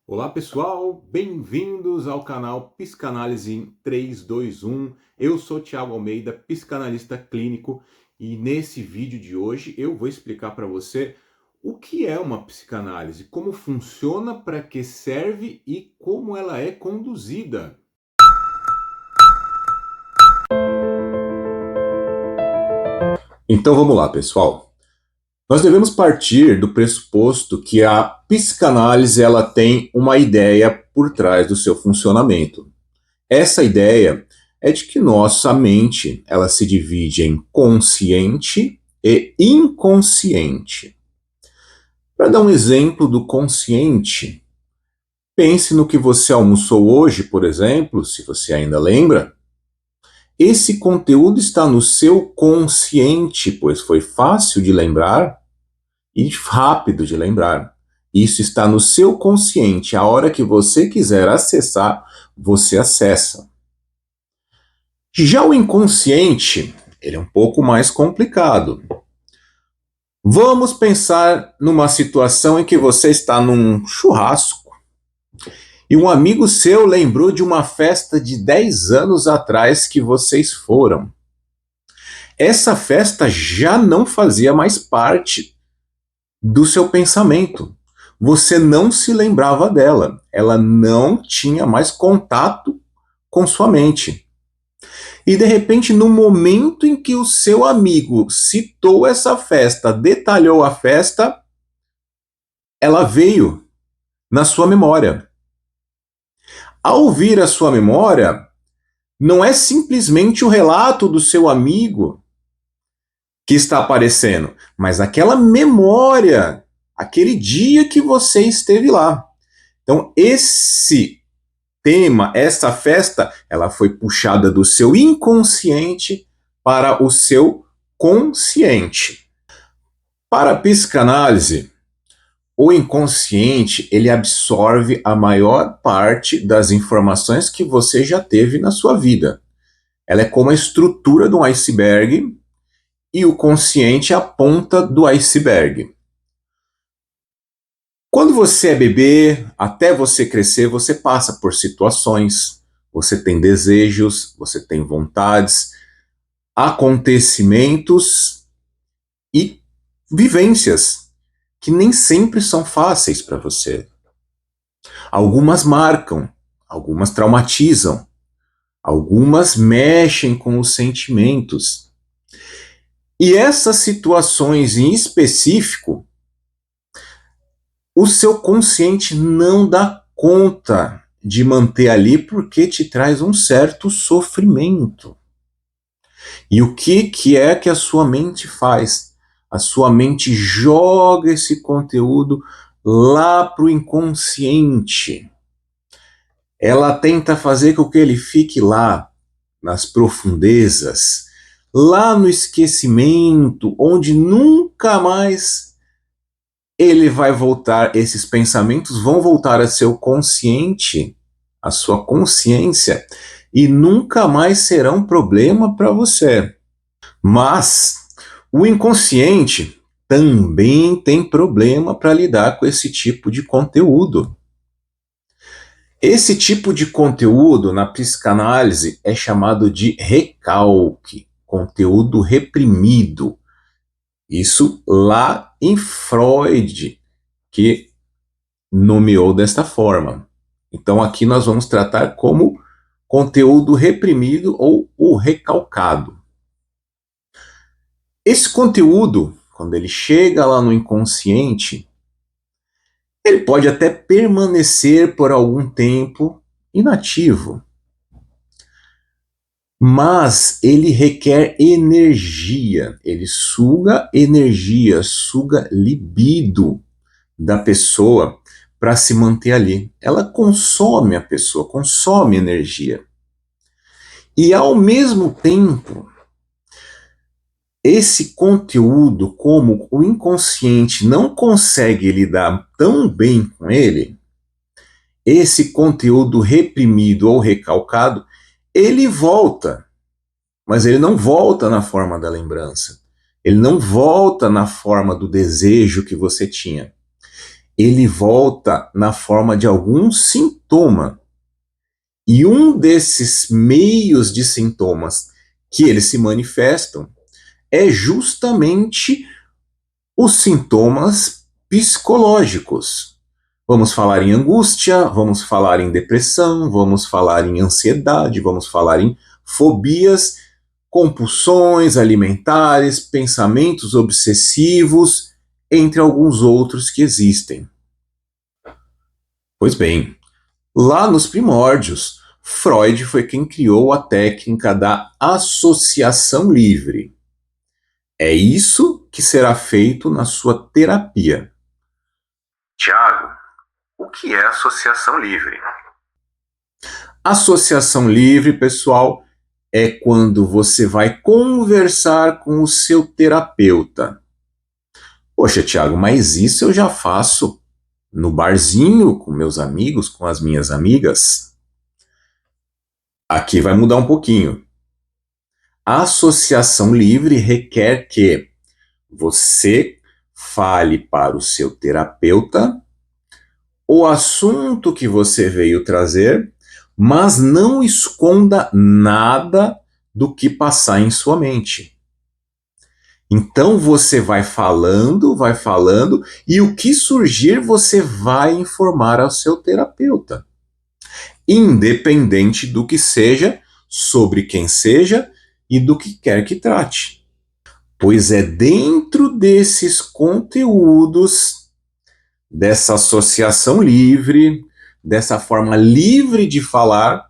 Olá pessoal, bem-vindos ao canal Psicanálise em 321. Eu sou Thiago Almeida, psicanalista clínico, e nesse vídeo de hoje eu vou explicar para você o que é uma psicanálise, como funciona, para que serve e como ela é conduzida. Então vamos lá, pessoal. Nós devemos partir do pressuposto que a psicanálise ela tem uma ideia por trás do seu funcionamento. Essa ideia é de que nossa mente ela se divide em consciente e inconsciente. Para dar um exemplo do consciente, pense no que você almoçou hoje, por exemplo, se você ainda lembra. Esse conteúdo está no seu consciente, pois foi fácil de lembrar e rápido de lembrar. Isso está no seu consciente. A hora que você quiser acessar, você acessa. Já o inconsciente, ele é um pouco mais complicado. Vamos pensar numa situação em que você está num churrasco e um amigo seu lembrou de uma festa de 10 anos atrás que vocês foram. Essa festa já não fazia mais parte do seu pensamento. Você não se lembrava dela. Ela não tinha mais contato com sua mente. E de repente, no momento em que o seu amigo citou essa festa, detalhou a festa, ela veio na sua memória. Ao vir a sua memória, não é simplesmente o relato do seu amigo que está aparecendo, mas aquela memória, aquele dia que você esteve lá. Então, esse tema, essa festa, ela foi puxada do seu inconsciente para o seu consciente. Para a psicanálise, o inconsciente, ele absorve a maior parte das informações que você já teve na sua vida. Ela é como a estrutura de um iceberg e o consciente é a ponta do iceberg. Quando você é bebê, até você crescer, você passa por situações, você tem desejos, você tem vontades, acontecimentos e vivências que nem sempre são fáceis para você. Algumas marcam, algumas traumatizam, algumas mexem com os sentimentos. E essas situações em específico, o seu consciente não dá conta de manter ali porque te traz um certo sofrimento. E o que é que a sua mente faz? A sua mente joga esse conteúdo lá para o inconsciente. Ela tenta fazer com que ele fique lá, nas profundezas, lá no esquecimento, onde nunca mais ele vai voltar, esses pensamentos vão voltar a seu consciente, a sua consciência, e nunca mais serão problema para você. Mas o inconsciente também tem problema para lidar com esse tipo de conteúdo. Esse tipo de conteúdo na psicanálise é chamado de recalque, conteúdo reprimido. Isso lá em Freud, que nomeou desta forma. Então aqui nós vamos tratar como conteúdo reprimido ou o recalcado. Esse conteúdo, quando ele chega lá no inconsciente, ele pode até permanecer por algum tempo inativo, mas ele requer energia, ele suga energia, suga libido da pessoa para se manter ali. Ela consome a pessoa, consome energia. E ao mesmo tempo, esse conteúdo, como o inconsciente não consegue lidar tão bem com ele, esse conteúdo reprimido ou recalcado, ele volta, mas ele não volta na forma da lembrança. Ele não volta na forma do desejo que você tinha. ele volta na forma de algum sintoma. E um desses meios de sintomas que eles se manifestam é justamente os sintomas psicológicos. Vamos falar em angústia, vamos falar em depressão, vamos falar em ansiedade, vamos falar em fobias, compulsões alimentares, pensamentos obsessivos, entre alguns outros que existem. Pois bem, lá nos primórdios, Freud foi quem criou a técnica da associação livre. É isso que será feito na sua terapia. Tiago, o que é associação livre? Associação livre, pessoal, é quando você vai conversar com o seu terapeuta. Poxa, Tiago, mas isso eu já faço no barzinho com meus amigos, com as minhas amigas. Aqui vai mudar um pouquinho. A associação livre requer que você fale para o seu terapeuta o assunto que você veio trazer, mas não esconda nada do que passar em sua mente. Então você vai falando, e o que surgir você vai informar ao seu terapeuta. Independente do que seja, sobre quem seja e do que quer que trate. Pois é dentro desses conteúdos, dessa associação livre, dessa forma livre de falar,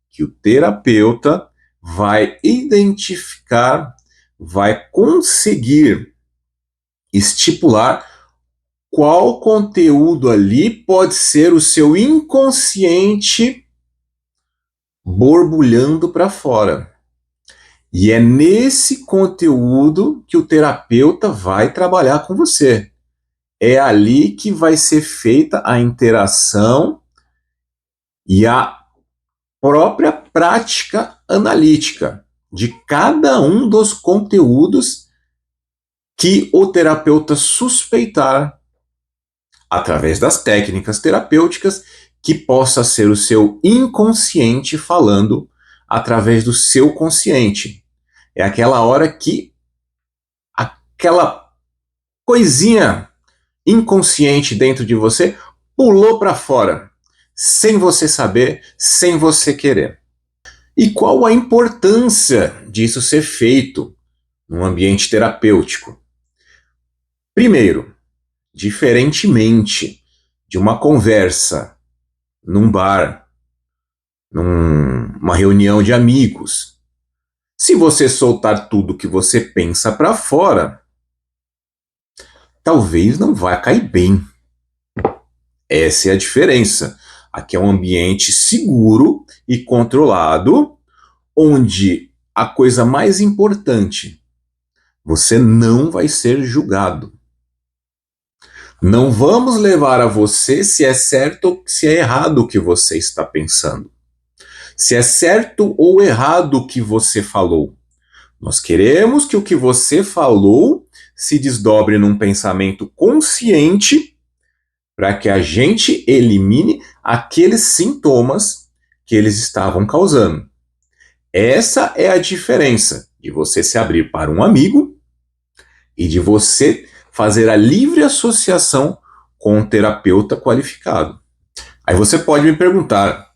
que o terapeuta vai identificar, vai conseguir estipular qual conteúdo ali pode ser o seu inconsciente borbulhando para fora. E é nesse conteúdo que o terapeuta vai trabalhar com você. É ali que vai ser feita a interação e a própria prática analítica de cada um dos conteúdos que o terapeuta suspeitar, através das técnicas terapêuticas, que possa ser o seu inconsciente falando através do seu consciente. É aquela hora que aquela coisinha inconsciente dentro de você pulou para fora, sem você saber, sem você querer. E qual a importância disso ser feito num ambiente terapêutico? Primeiro, diferentemente de uma conversa num bar, numa reunião de amigos, se você soltar tudo que você pensa para fora, talvez não vá cair bem. Essa é a diferença. Aqui é um ambiente seguro e controlado, onde a coisa mais importante, você não vai ser julgado. Não vamos levar a você se é certo ou se é errado o que você está pensando. Se é certo ou errado o que você falou. Nós queremos que o que você falou se desdobre num pensamento consciente para que a gente elimine aqueles sintomas que eles estavam causando. Essa é a diferença de você se abrir para um amigo e de você fazer a livre associação com um terapeuta qualificado. Aí você pode me perguntar: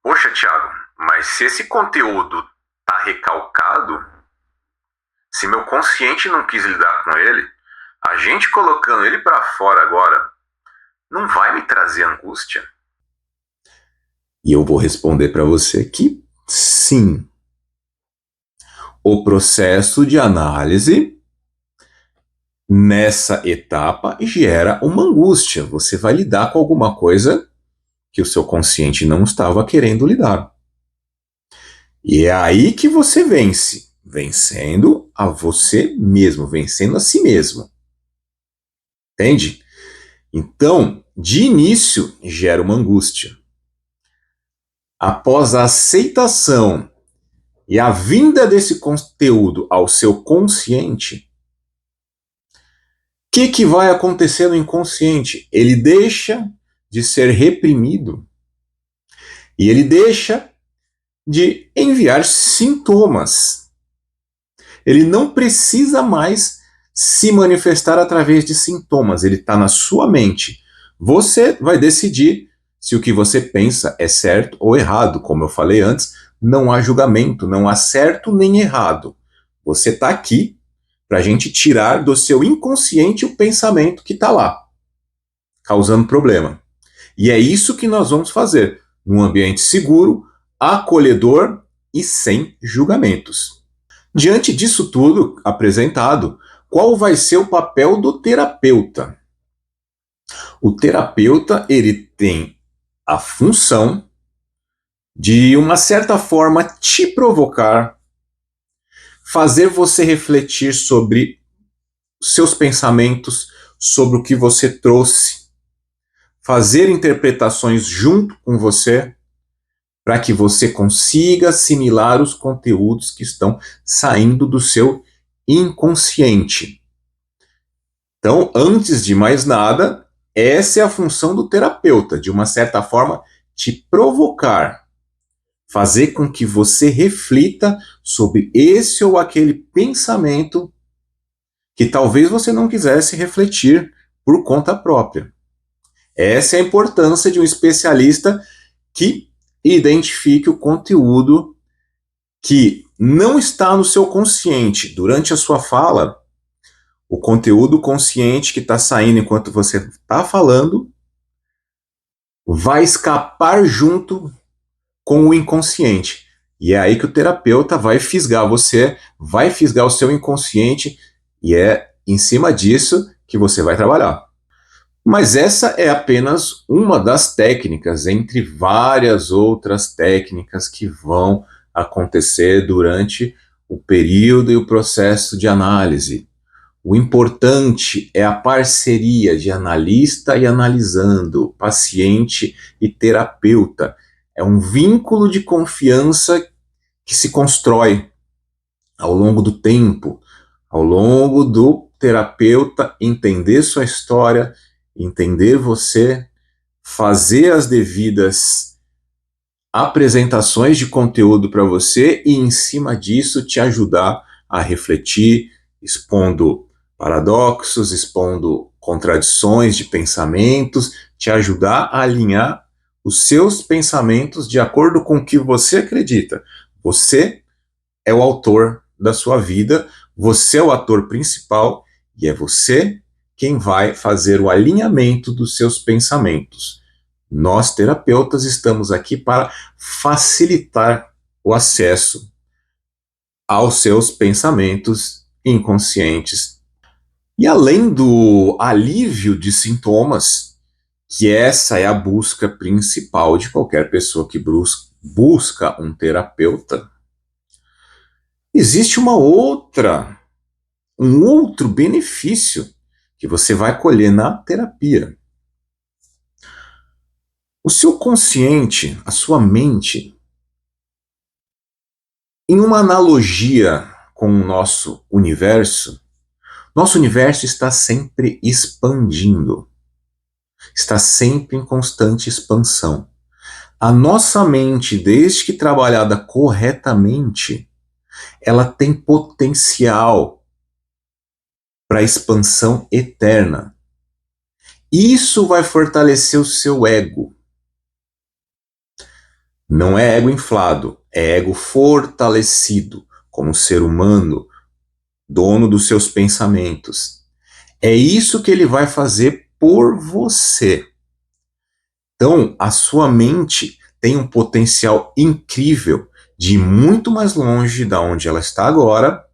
poxa, Tiago, mas se esse conteúdo está recalcado, se meu consciente não quis lidar com ele, a gente colocando ele para fora agora, não vai me trazer angústia? E eu vou responder para você que sim. O processo de análise, nessa etapa, gera uma angústia. Você vai lidar com alguma coisa que o seu consciente não estava querendo lidar. E é aí que você vence, vencendo a você mesmo, vencendo a si mesmo. Entende? Então, de início, gera uma angústia. Após a aceitação e a vinda desse conteúdo ao seu consciente, Que vai acontecer no inconsciente? Ele deixa de ser reprimido e ele deixa de enviar sintomas. Ele não precisa mais se manifestar através de sintomas, ele está na sua mente. Você vai decidir se o que você pensa é certo ou errado. Como eu falei antes, não há julgamento, não há certo nem errado. Você está aqui para a gente tirar do seu inconsciente o pensamento que está lá, causando problema. E é isso que nós vamos fazer, num ambiente seguro, acolhedor e sem julgamentos. Diante disso tudo apresentado, qual vai ser o papel do terapeuta? O terapeuta, ele tem a função de, uma certa forma, te provocar, fazer você refletir sobre seus pensamentos, sobre o que você trouxe, fazer interpretações junto com você, para que você consiga assimilar os conteúdos que estão saindo do seu inconsciente. Então, antes de mais nada, essa é a função do terapeuta, de uma certa forma, te provocar, fazer com que você reflita sobre esse ou aquele pensamento que talvez você não quisesse refletir por conta própria. Essa é a importância de um especialista que identifique o conteúdo que não está no seu consciente. Durante a sua fala, o conteúdo consciente que está saindo enquanto você está falando vai escapar junto com o inconsciente. E é aí que o terapeuta vai fisgar você, vai fisgar o seu inconsciente, e é em cima disso que você vai trabalhar. Mas essa é apenas uma das técnicas, entre várias outras técnicas que vão acontecer durante o período e o processo de análise. O importante é a parceria de analista e analisando, paciente e terapeuta. É um vínculo de confiança que se constrói ao longo do tempo, ao longo do terapeuta entender sua história, entender você, fazer as devidas apresentações de conteúdo para você e, em cima disso, te ajudar a refletir, expondo paradoxos, expondo contradições de pensamentos, te ajudar a alinhar os seus pensamentos de acordo com o que você acredita. Você é o autor da sua vida, você é o ator principal e é você quem vai fazer o alinhamento dos seus pensamentos. Nós, terapeutas, estamos aqui para facilitar o acesso aos seus pensamentos inconscientes. E além do alívio de sintomas, que essa é a busca principal de qualquer pessoa que busca um terapeuta, existe um outro benefício que você vai colher na terapia. O seu consciente, a sua mente, em uma analogia com o nosso universo está sempre expandindo, está sempre em constante expansão. A nossa mente, desde que trabalhada corretamente, ela tem potencial para expansão eterna. Isso vai fortalecer o seu ego. Não é ego inflado, é ego fortalecido como ser humano, dono dos seus pensamentos. É isso que ele vai fazer por você. Então, a sua mente tem um potencial incrível de ir muito mais longe da onde ela está agora,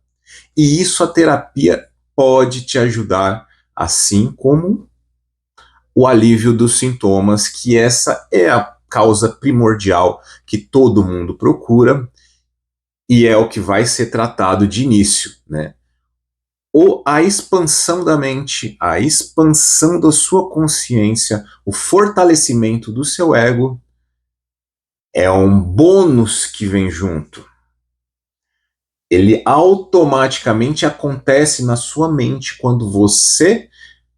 e isso a terapia pode te ajudar, assim como o alívio dos sintomas, que essa é a causa primordial que todo mundo procura e é o que vai ser tratado de início, né? Ou a expansão da mente, a expansão da sua consciência, o fortalecimento do seu ego é um bônus que vem junto. Ele automaticamente acontece na sua mente quando você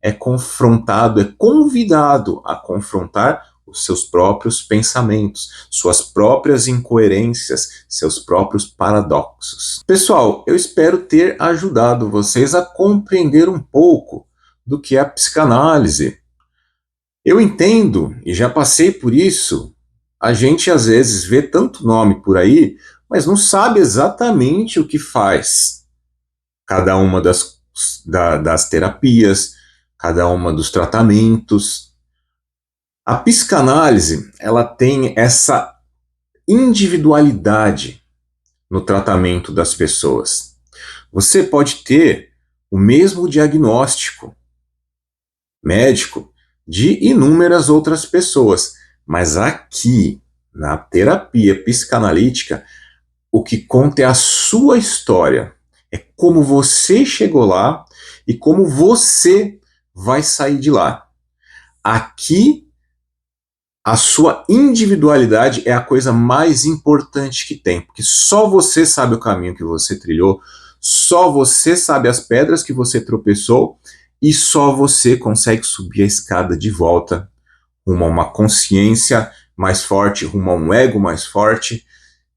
é confrontado, é convidado a confrontar os seus próprios pensamentos, suas próprias incoerências, seus próprios paradoxos. Pessoal, eu espero ter ajudado vocês a compreender um pouco do que é a psicanálise. Eu entendo, e já passei por isso, a gente às vezes vê tanto nome por aí, mas não sabe exatamente o que faz cada uma das terapias, cada uma dos tratamentos. A psicanálise, ela tem essa individualidade no tratamento das pessoas. Você pode ter o mesmo diagnóstico médico de inúmeras outras pessoas, mas aqui, na terapia psicanalítica, o que conta é a sua história, é como você chegou lá e como você vai sair de lá. Aqui, a sua individualidade é a coisa mais importante que tem, porque só você sabe o caminho que você trilhou, só você sabe as pedras que você tropeçou e só você consegue subir a escada de volta rumo a uma consciência mais forte, rumo a um ego mais forte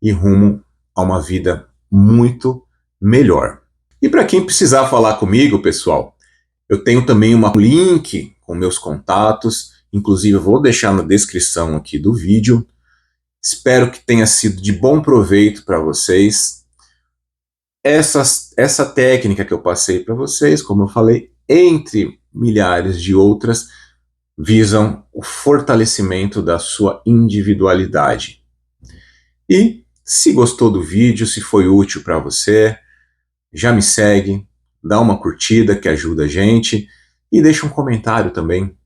e rumo a uma vida muito melhor. E para quem precisar falar comigo, pessoal, eu tenho também um link com meus contatos, inclusive eu vou deixar na descrição aqui do vídeo. Espero que tenha sido de bom proveito para vocês. Essa técnica que eu passei para vocês, como eu falei, entre milhares de outras, visam o fortalecimento da sua individualidade. E se gostou do vídeo, se foi útil para você, já me segue, dá uma curtida que ajuda a gente e deixa um comentário também.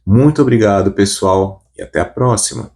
Muito obrigado, pessoal, e até a próxima.